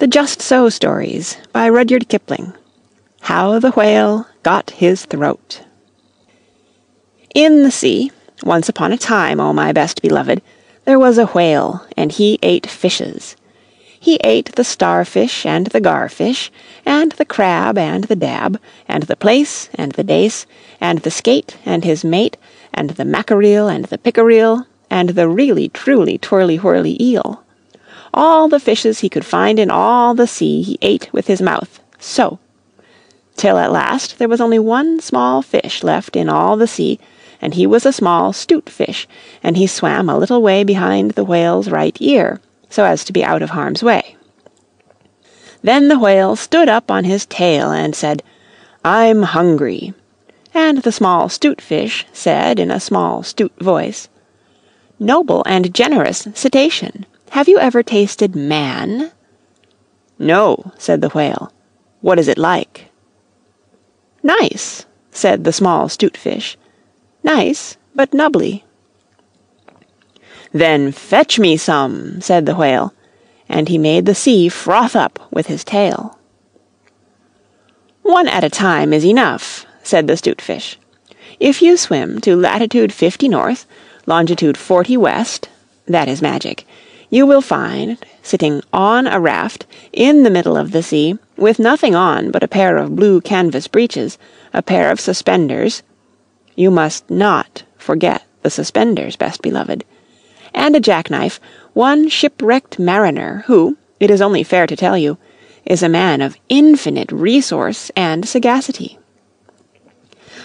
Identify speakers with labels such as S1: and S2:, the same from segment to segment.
S1: The Just So Stories by Rudyard Kipling. How the Whale Got His Throat. In the sea, once upon a time, O my best beloved, there was a whale, and he ate fishes. He ate the starfish and the garfish, and the crab and the dab, and the plaice and the dace, and the skate and his mate, and the mackerel and the pickerel, and the really truly twirly-whirly eel. All the fishes he could find in all the sea he ate with his mouth, so, till at last there was only one small fish left in all the sea, and he was a small 'stute fish, and he swam a little way behind the whale's right ear, so as to be out of harm's way. Then the whale stood up on his tail and said, "I'm hungry." And the small 'stute fish said in a small 'stute voice, "Noble and generous cetacean, have you ever tasted man?" "No," said the whale. "What is it like?" "Nice," said the small 'stute fish. "Nice, but nubbly." "Then fetch me some," said the whale, and he made the sea froth up with his tail. "One at a time is enough," said the 'stute fish. "If you swim to latitude 50 north, longitude 40 west, that is magic, you will find, sitting on a raft in the middle of the sea, with nothing on but a pair of blue canvas breeches, a pair of suspenders (you must not forget the suspenders, best beloved), and a jackknife, one shipwrecked mariner who, it is only fair to tell you, is a man of infinite resource and sagacity."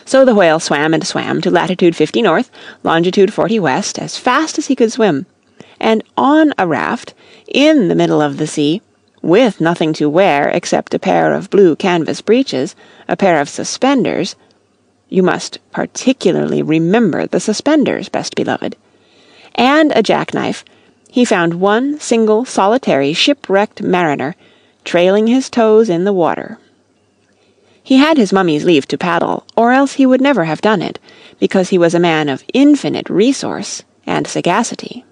S1: So the whale swam and swam to latitude 50 north, longitude 40 west, as fast as he could swim, and on a raft, in the middle of the sea, with nothing to wear except a pair of blue canvas breeches, a pair of suspenders (you must particularly remember the suspenders, best beloved), and a jackknife, he found one single solitary shipwrecked mariner, trailing his toes in the water. He had his mummy's leave to paddle, or else he would never have done it, because he was a man of infinite resource and sagacity.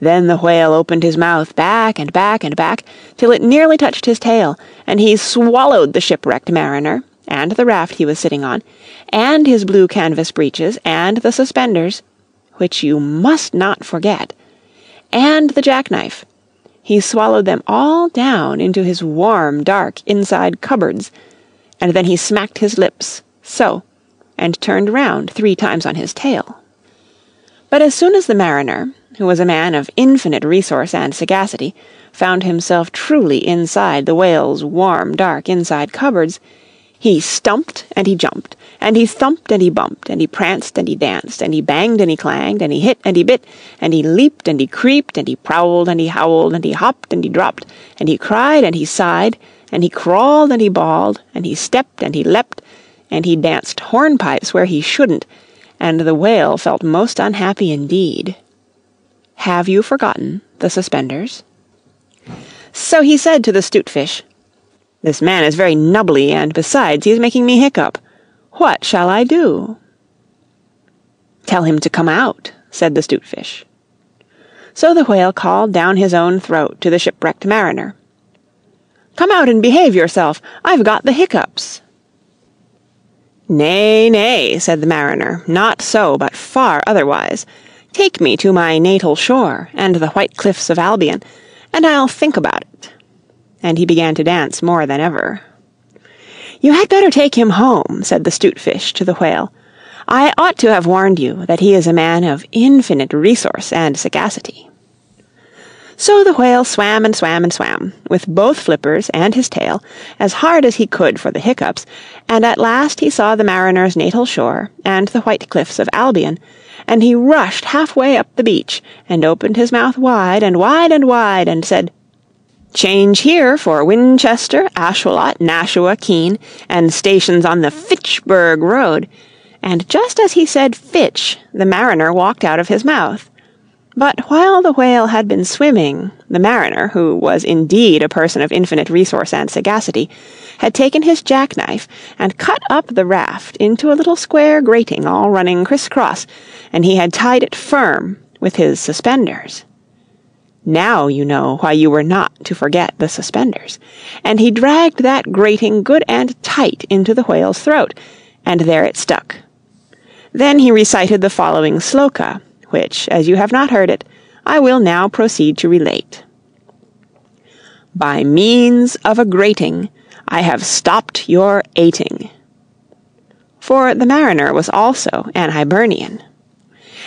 S1: Then the whale opened his mouth back and back and back, till it nearly touched his tail, and he swallowed the shipwrecked mariner, and the raft he was sitting on, and his blue canvas breeches, and the suspenders, which you must not forget, and the jackknife. He swallowed them all down into his warm, dark inside cupboards, and then he smacked his lips, so, and turned round 3 times on his tail. But as soon as the mariner, who was a man of infinite resource and sagacity, found himself truly inside the whale's warm, dark inside cupboards, he stumped and he jumped, and he thumped and he bumped, and he pranced and he danced, and he banged and he clanged, and he hit and he bit, and he leaped and he creeped, and he prowled and he howled, and he hopped and he dropped, and he cried and he sighed, and he crawled and he bawled, and he stepped and he leapt, and he danced hornpipes where he shouldn't, and the whale felt most unhappy indeed. Have you forgotten the suspenders? So he said to the 'stute fish, "This man is very nubbly, and besides he is making me hiccup. What shall I do?" "Tell him to come out," said the 'stute fish. So the whale called down his own throat to the shipwrecked mariner, "Come out and behave yourself. I've got the hiccups." "Nay, nay," said the mariner, "not so, but far otherwise. Take me to my natal shore, and the white cliffs of Albion, and I'll think about it." And he began to dance more than ever. "You had better take him home," said the 'stute fish to the whale. "I ought to have warned you that he is a man of infinite resource and sagacity." So the whale swam and swam and swam, with both flippers and his tail, as hard as he could for the hiccups, and at last he saw the mariner's natal shore, and the white cliffs of Albion, and he rushed halfway up the beach, and opened his mouth wide and wide and wide, and said, "Change here for Winchester, Ashuelot, Nashua, Keene, and stations on the Fitchburg Road," and just as he said "Fitch," the mariner walked out of his mouth. But while the whale had been swimming, the mariner, who was indeed a person of infinite resource and sagacity, had taken his jackknife and cut up the raft into a little square grating all running criss-cross, and he had tied it firm with his suspenders. Now you know why you were not to forget the suspenders. And he dragged that grating good and tight into the whale's throat, and there it stuck. Then he recited the following sloka, which, as you have not heard it, I will now proceed to relate. By means of a grating, I have stopped your ating. For the mariner was also an Hibernian.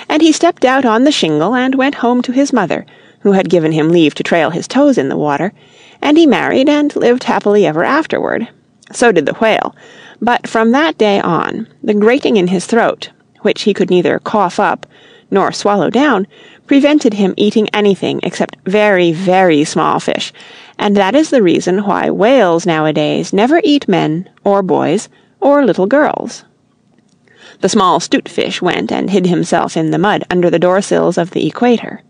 S1: And he stepped out on the shingle and went home to his mother, who had given him leave to trail his toes in the water, and he married and lived happily ever afterward. So did the whale, but from that day on, the grating in his throat, which he could neither cough up nor swallow down, prevented him eating anything except very, very small fish, and that is the reason why whales nowadays never eat men, or boys, or little girls. The small 'stute-fish went and hid himself in the mud under the door-sills of the equator.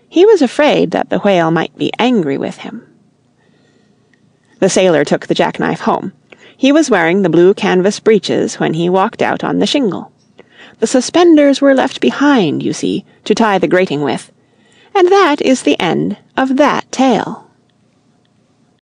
S1: He was afraid that the whale might be angry with him. The sailor took the jackknife home. He was wearing the blue canvas breeches when he walked out on the shingle. The suspenders were left behind, you see, to tie the grating with. And that is the end of that tale.